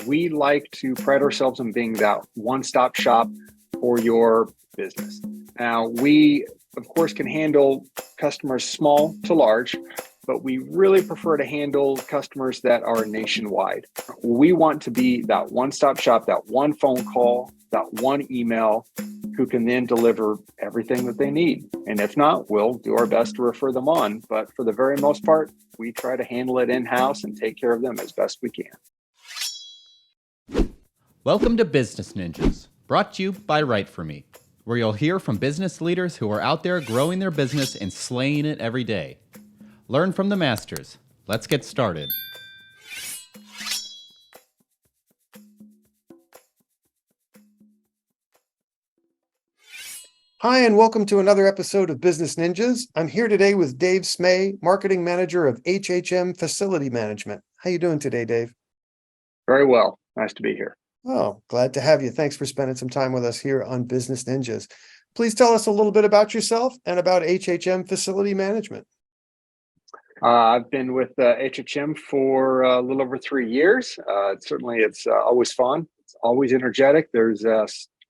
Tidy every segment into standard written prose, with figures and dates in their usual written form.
we like to pride ourselves on being that one-stop shop for your business. Now, we, of course, can handle customers small to large, but we really prefer to handle customers that are nationwide. We want to be that one-stop shop, that one phone call, that one email, who can then deliver everything that they need. And if not, we'll do our best to refer them on. But for the very most part, we try to handle it in-house and take care of them as best we can. Welcome to Business Ninjas, brought to you by WriteForMe, where you'll hear from business leaders who are out there growing their business and slaying it every day. Learn from the masters. Let's get started. Hi, and welcome to another episode of Business Ninjas. I'm here today with Dave Smay, Marketing Manager of HHM Facility Management. How you doing today, Dave? Very well. Nice to be here. Oh, glad to have you. Thanks for spending some time with us here on Business Ninjas. Please tell us a little bit about yourself and about HHM Facility Management. I've been with HHM for a little over 3 years. Certainly, it's always fun. It's always energetic. There's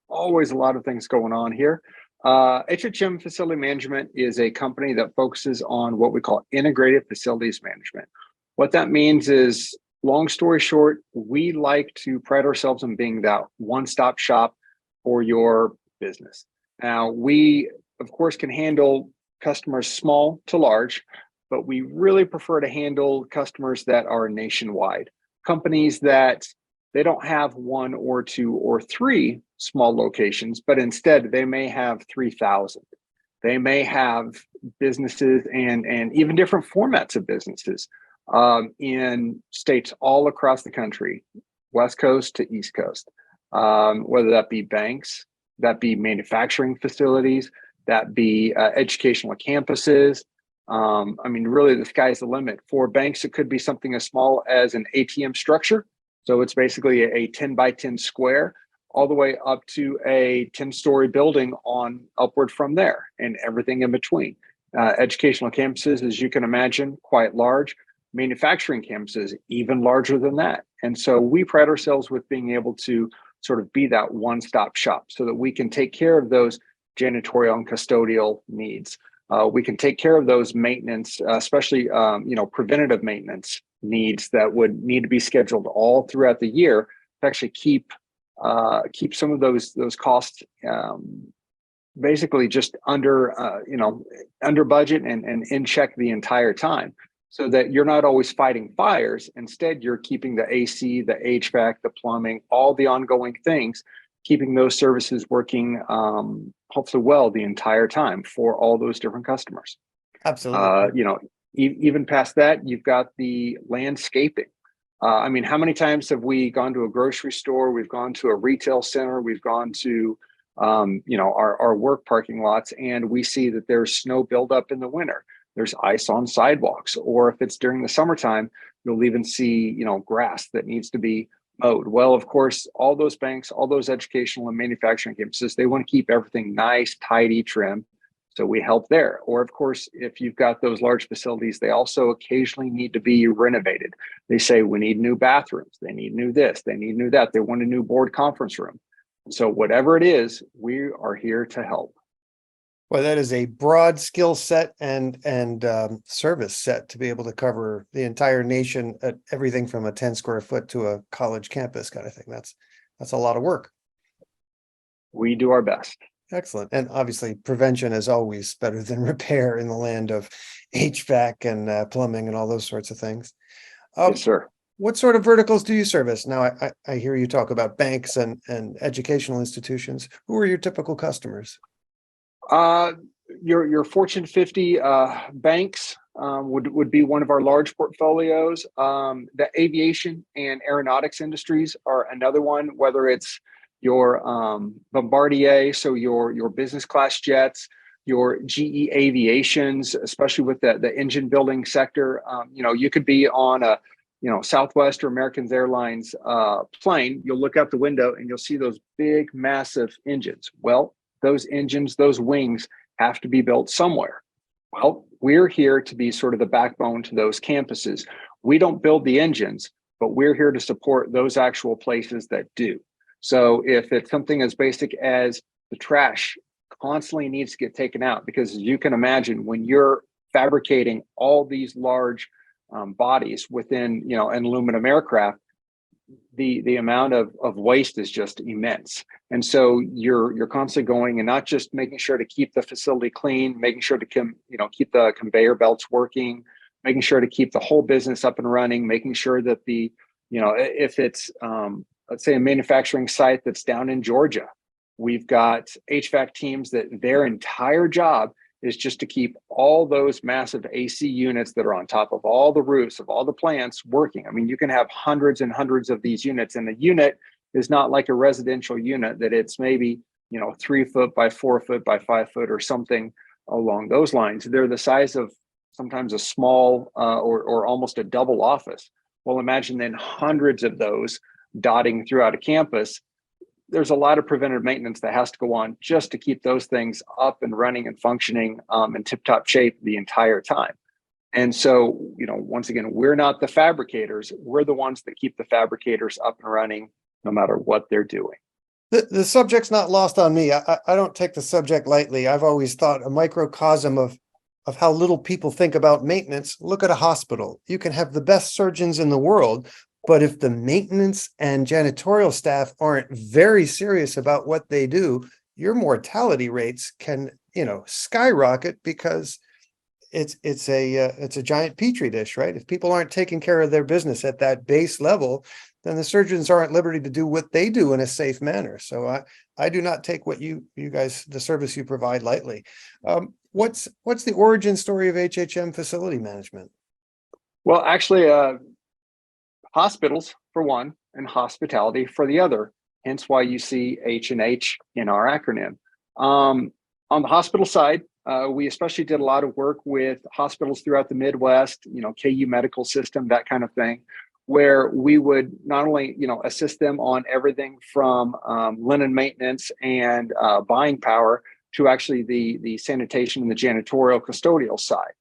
always a lot of things going on here. HHM Facility Management is a company that focuses on what we call integrated facilities management. What that means is, long story short, we like to pride ourselves on being that one-stop shop for your business. Now, we, of course, can handle customers small to large, but we really prefer to handle customers that are nationwide. Companies that they don't have 1 or 2 or 3 small locations, but instead they may have 3,000. They may have businesses and even different formats of businesses in states all across the country, West Coast to East Coast, whether that be banks, that be manufacturing facilities, that be educational campuses. Really, the sky's the limit. For banks, it could be something as small as an ATM structure. So it's basically a 10 by 10 square, all the way up to a 10-story building on upward from there, and everything in between. Educational campuses, as you can imagine, quite large. Manufacturing campuses, even larger than that. And so we pride ourselves with being able to sort of be that one-stop shop so that we can take care of those janitorial and custodial needs. We can take care of those maintenance, especially preventative maintenance needs that would need to be scheduled all throughout the year to actually keep some of those costs basically just under budget and in check the entire time, so that you're not always fighting fires. Instead, you're keeping the AC, the HVAC, the plumbing, all the ongoing things, keeping those services working hopefully well the entire time for all those different customers. Absolutely. Even past that, you've got the landscaping. How many times have we gone to a grocery store? We've gone to a retail center. We've gone to our work parking lots, and we see that there's snow buildup in the winter. There's ice on sidewalks, or if it's during the summertime, you'll even see grass that needs to be mowed. Well, of course, all those banks, all those educational and manufacturing campuses, they want to keep everything nice, tidy, trim. So we help there. Or of course, if you've got those large facilities, they also occasionally need to be renovated. They say, we need new bathrooms. They need new this, they need new that. They want a new board conference room. So whatever it is, we are here to help. Well, that is a broad skill set and service set to be able to cover the entire nation at everything from a 10 square foot to a college campus kind of thing. That's a lot of work. We do our best. Excellent. And obviously, prevention is always better than repair in the land of HVAC and plumbing and all those sorts of things. Yes, sir. What sort of verticals do you service? Now, I hear you talk about banks and educational institutions. Who are your typical customers? Your Fortune 50 banks would be one of our large portfolios. The aviation and aeronautics industries are another one, whether it's your Bombardier, so your business class jets, your GE Aviations, especially with the engine building sector. You could be on a Southwest or American Airlines plane. You'll look out the window and you'll see those big, massive engines. Well, those engines, those wings have to be built somewhere. Well, we're here to be sort of the backbone to those campuses. We don't build the engines, but we're here to support those actual places that do. So if it's something as basic as the trash constantly needs to get taken out, because as you can imagine, when you're fabricating all these large bodies within, an aluminum aircraft, the amount of waste is just immense. And so you're constantly going and not just making sure to keep the facility clean, making sure to keep the conveyor belts working, making sure to keep the whole business up and running, making sure that if it's let's say a manufacturing site that's down in Georgia, we've got HVAC teams that their entire job is just to keep all those massive AC units that are on top of all the roofs of all the plants working. I mean, you can have hundreds and hundreds of these units, and the unit is not like a residential unit that it's maybe 3 foot by 4 foot by 5 foot or something along those lines. They're the size of sometimes a small or almost a double office. Well, imagine then hundreds of those dotting throughout a campus. There's a lot of preventative maintenance that has to go on just to keep those things up and running and functioning in tip-top shape the entire time. And so, once again, we're not the fabricators. We're the ones that keep the fabricators up and running no matter what they're doing. The subject's not lost on me. I don't take the subject lightly. I've always thought a microcosm of how little people think about maintenance. Look at a hospital. You can have the best surgeons in the world, but if the maintenance and janitorial staff aren't very serious about what they do, your mortality rates can, skyrocket, because it's a giant petri dish, right? If people aren't taking care of their business at that base level, then the surgeons aren't at liberty to do what they do in a safe manner. So I do not take what you guys, the service you provide, lightly. What's the origin story of HHM Facility Management? Well, actually, hospitals for one, and hospitality for the other. Hence why you see H&H in our acronym. On the hospital side, we especially did a lot of work with hospitals throughout the Midwest, KU Medical System, that kind of thing, where we would not only, assist them on everything from linen maintenance and buying power to actually the sanitation and the janitorial custodial side,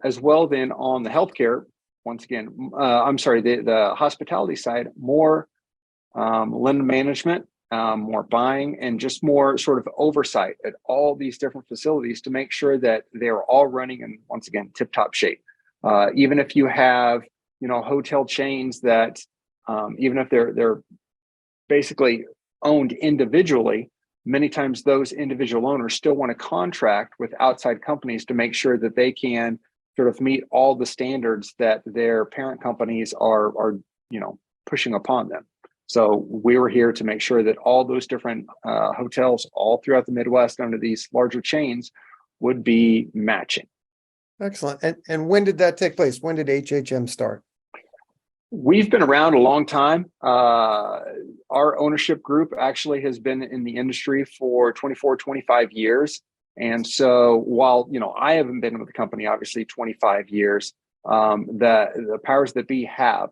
as well then on the healthcare. Once again, the hospitality side, more linen management, more buying, and just more sort of oversight at all these different facilities to make sure that they're all running in, once again, tip-top shape. Even if you have, hotel chains that, even if they're basically owned individually, many times those individual owners still want to contract with outside companies to make sure that they can sort of meet all the standards that their parent companies are pushing upon them. So we were here to make sure that all those different hotels all throughout the Midwest under these larger chains would be matching. Excellent. And when did that take place? When did HHM start? We've been around a long time. Our ownership group actually has been in the industry for 24, 25 years. And so while, I haven't been with the company, obviously 25 years, the powers that be have.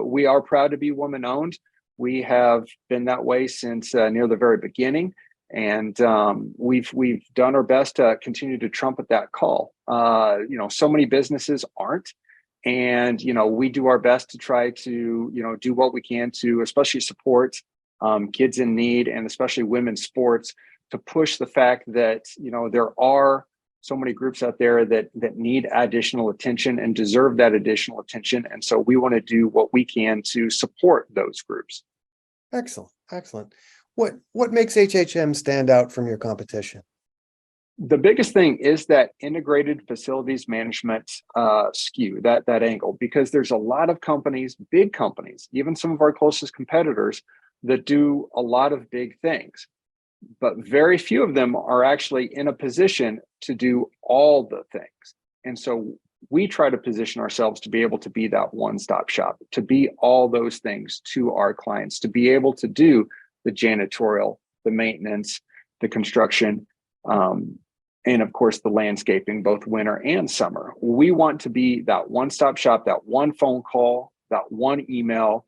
We are proud to be woman owned. We have been that way since near the very beginning. And we've done our best to continue to trumpet that call. So many businesses aren't. And, we do our best to try to, do what we can to especially support kids in need, and especially women's sports, to push the fact that, there are so many groups out there that need additional attention and deserve that additional attention. And so we want to do what we can to support those groups. Excellent. Excellent. What makes HHM stand out from your competition? The biggest thing is that integrated facilities management skew, that angle, because there's a lot of companies, big companies, even some of our closest competitors, that do a lot of big things, but very few of them are actually in a position to do all the things. And so we try to position ourselves to be able to be that one-stop shop, to be all those things to our clients, to be able to do the janitorial, the maintenance, the construction, and of course the landscaping, both winter and summer. We want to be that one-stop shop, that one phone call, that one email,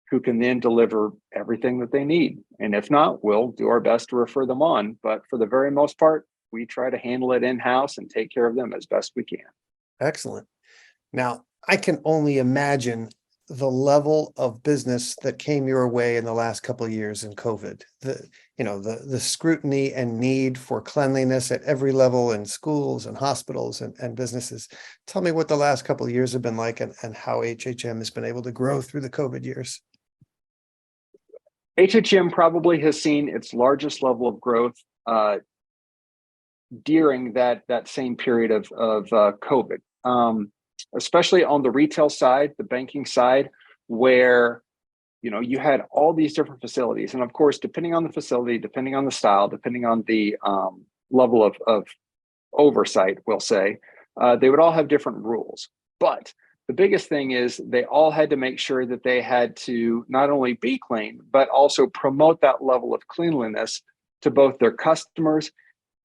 who can then deliver everything that they need. And if not, we'll do our best to refer them on. But for the very most part, we try to handle it in-house and take care of them as best we can. Excellent. Now, I can only imagine the level of business that came your way in the last couple of years in COVID. The scrutiny and need for cleanliness at every level in schools and hospitals and businesses. Tell me what the last couple of years have been like and how HHM has been able to grow through the COVID years. HHM probably has seen its largest level of growth during that same period of COVID, especially on the retail side, the banking side, where you had all these different facilities, and of course, depending on the facility, depending on the style, depending on the level of oversight, we'll say, they would all have different rules. But the biggest thing is they all had to make sure that they had to not only be clean, but also promote that level of cleanliness to both their customers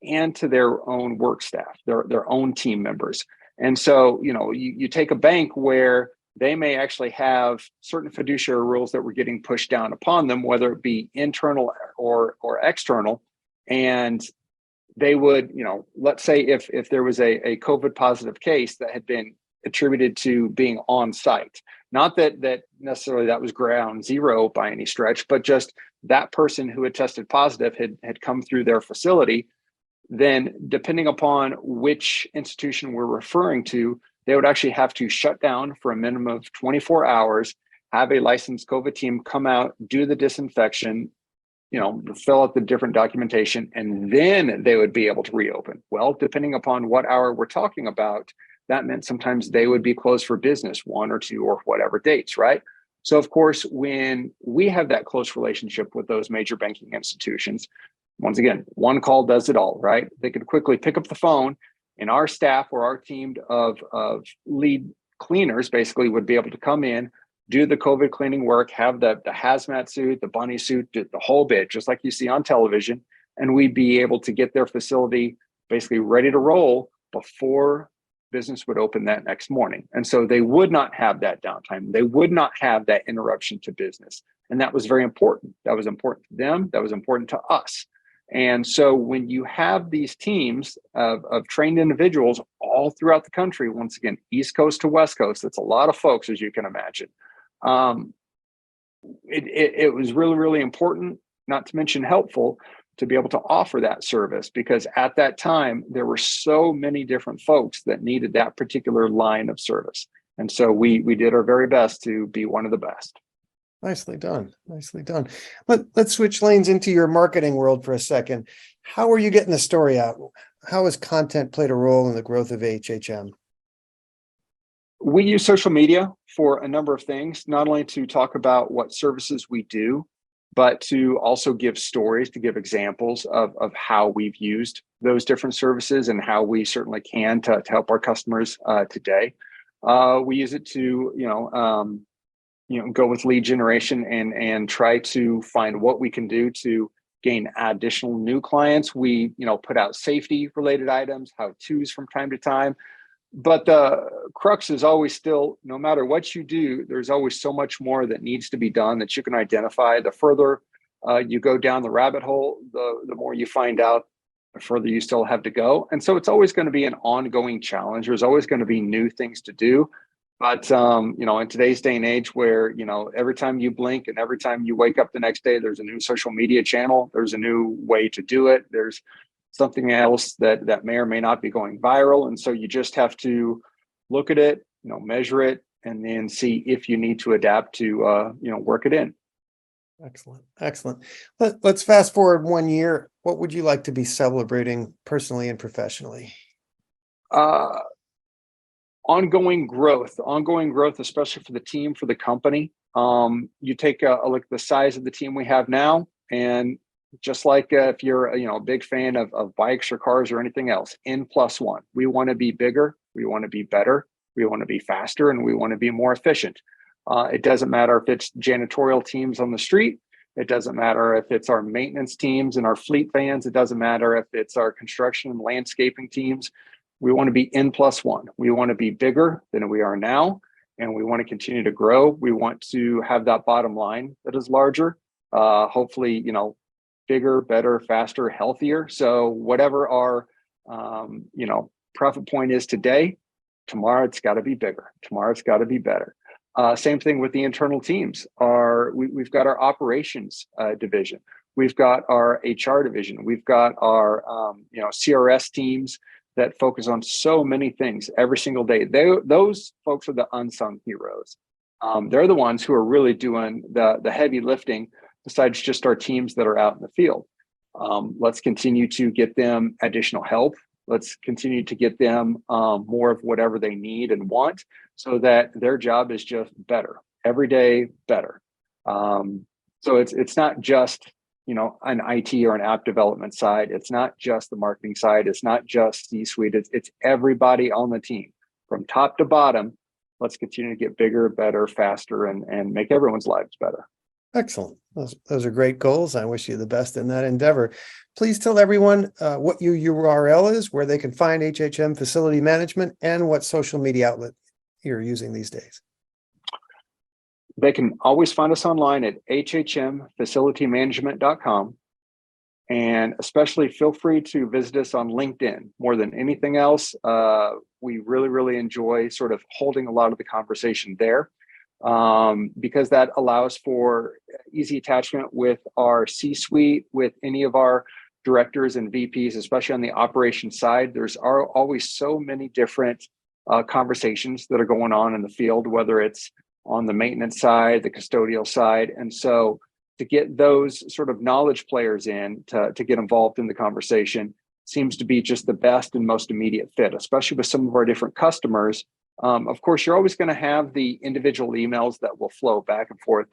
and to their own work staff, their own team members. And so, you take a bank where they may actually have certain fiduciary rules that were getting pushed down upon them, whether it be internal or external. And they would, let's say if there was a COVID positive case that had been attributed to being on site, not that necessarily that was ground zero by any stretch, but just that person who had tested positive had come through their facility, then depending upon which institution we're referring to, they would actually have to shut down for a minimum of 24 hours, have a licensed COVID team come out, do the disinfection, fill out the different documentation, and then they would be able to reopen. Well, depending upon what hour we're talking about, that meant sometimes they would be closed for business 1 or 2 or whatever dates, right? So of course, when we have that close relationship with those major banking institutions, once again, one call does it all, right? They could quickly pick up the phone, and our staff or our team of lead cleaners basically would be able to come in, do the COVID cleaning work, have the hazmat suit, the bunny suit, the whole bit, just like you see on television, and we'd be able to get their facility basically ready to roll before business would open that next morning. And so they would not have that downtime. They would not have that interruption to business. And that was very important. That was important to them. That was important to us. And so when you have these teams of trained individuals all throughout the country, once again, East Coast to West Coast, that's a lot of folks, as you can imagine. It was really, really important, not to mention helpful, to be able to offer that service, because at that time, there were so many different folks that needed that particular line of service. And so we did our very best to be one of the best. Nicely done. Nicely done. Let's switch lanes into your marketing world for a second. How are you getting the story out? How has content played a role in the growth of HHM? We use social media for a number of things, not only to talk about what services we do, but to also give stories, to give examples of how we've used those different services and how we certainly can to help our customers today. We use it to, go with lead generation and try to find what we can do to gain additional new clients. We, put out safety related items, how-tos from time to time. But the crux is always still, no matter what you do, there's always so much more that needs to be done that you can identify. The further you go down the rabbit hole, the more you find out, the further you still have to go. And so it's always going to be an ongoing challenge. There's always going to be new things to do. But, in today's day and age where, every time you blink and every time you wake up the next day, there's a new social media channel, there's a new way to do it. There's something else that may or may not be going viral. And so you just have to look at it, measure it, and then see if you need to adapt to, work it in. Excellent. Excellent. Let's fast forward 1 year. What would you like to be celebrating personally and professionally? Ongoing growth, especially for the team, for the company. You take a look at the size of the team we have now, and just like if you're a big fan of bikes or cars or anything else, N+1. We want to be bigger, we want to be better, we want to be faster, and we want to be more efficient. It doesn't matter if it's janitorial teams on the street. It doesn't matter if it's our maintenance teams and our fleet vans. It doesn't matter if it's our construction and landscaping teams. We want to be N+1. We want to be bigger than we are now, and we want to continue to grow. We want to have that bottom line that is larger, hopefully, bigger, better, faster, healthier. So whatever our, profit point is today, tomorrow it's got to be bigger. Tomorrow it's got to be better. Same thing with the internal teams. We've got our operations division. We've got our HR division. We've got our CRS teams that focus on so many things every single day. Those folks are the unsung heroes. They're the ones who are really doing the heavy lifting besides just our teams that are out in the field. Let's continue to get them additional help. Let's continue to get them more of whatever they need and want so that their job is just better, every day better. So it's not just, an IT or an app development side. It's not just the marketing side. It's not just C-suite. It's everybody on the team from top to bottom. Let's continue to get bigger, better, faster, and make everyone's lives better. Excellent. Those are great goals. I wish you the best in that endeavor. Please tell everyone what your URL is, where they can find HHM Facility Management, and what social media outlet you're using these days. They can always find us online at hhmfacilitymanagement.com. And especially feel free to visit us on LinkedIn. More than anything else, we really, really enjoy sort of holding a lot of the conversation there. Because that allows for easy attachment with our C-suite, with any of our directors and VPs, especially on the operations side. There's always so many different conversations that are going on in the field, whether it's on the maintenance side, the custodial side. And so to get those sort of knowledge players in to get involved in the conversation seems to be just the best and most immediate fit, especially with some of our different customers. Of course, you're always going to have the individual emails that will flow back and forth.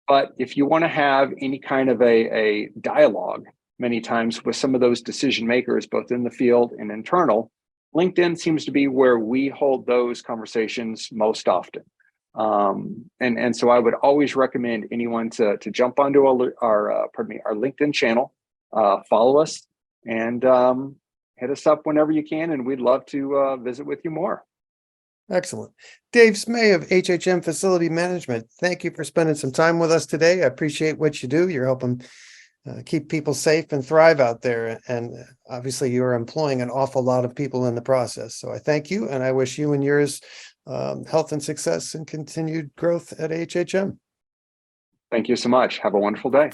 But if you want to have any kind of a dialogue, many times with some of those decision makers, both in the field and internal, LinkedIn seems to be where we hold those conversations most often. And so I would always recommend anyone to jump onto our LinkedIn channel, follow us, and hit us up whenever you can, and we'd love to visit with you more. Excellent. Dave Smay of HHM Facility Management, thank you for spending some time with us today. I appreciate what you do. You're helping keep people safe and thrive out there. And obviously you're employing an awful lot of people in the process. So I thank you, and I wish you and yours health and success and continued growth at HHM. Thank you so much. Have a wonderful day.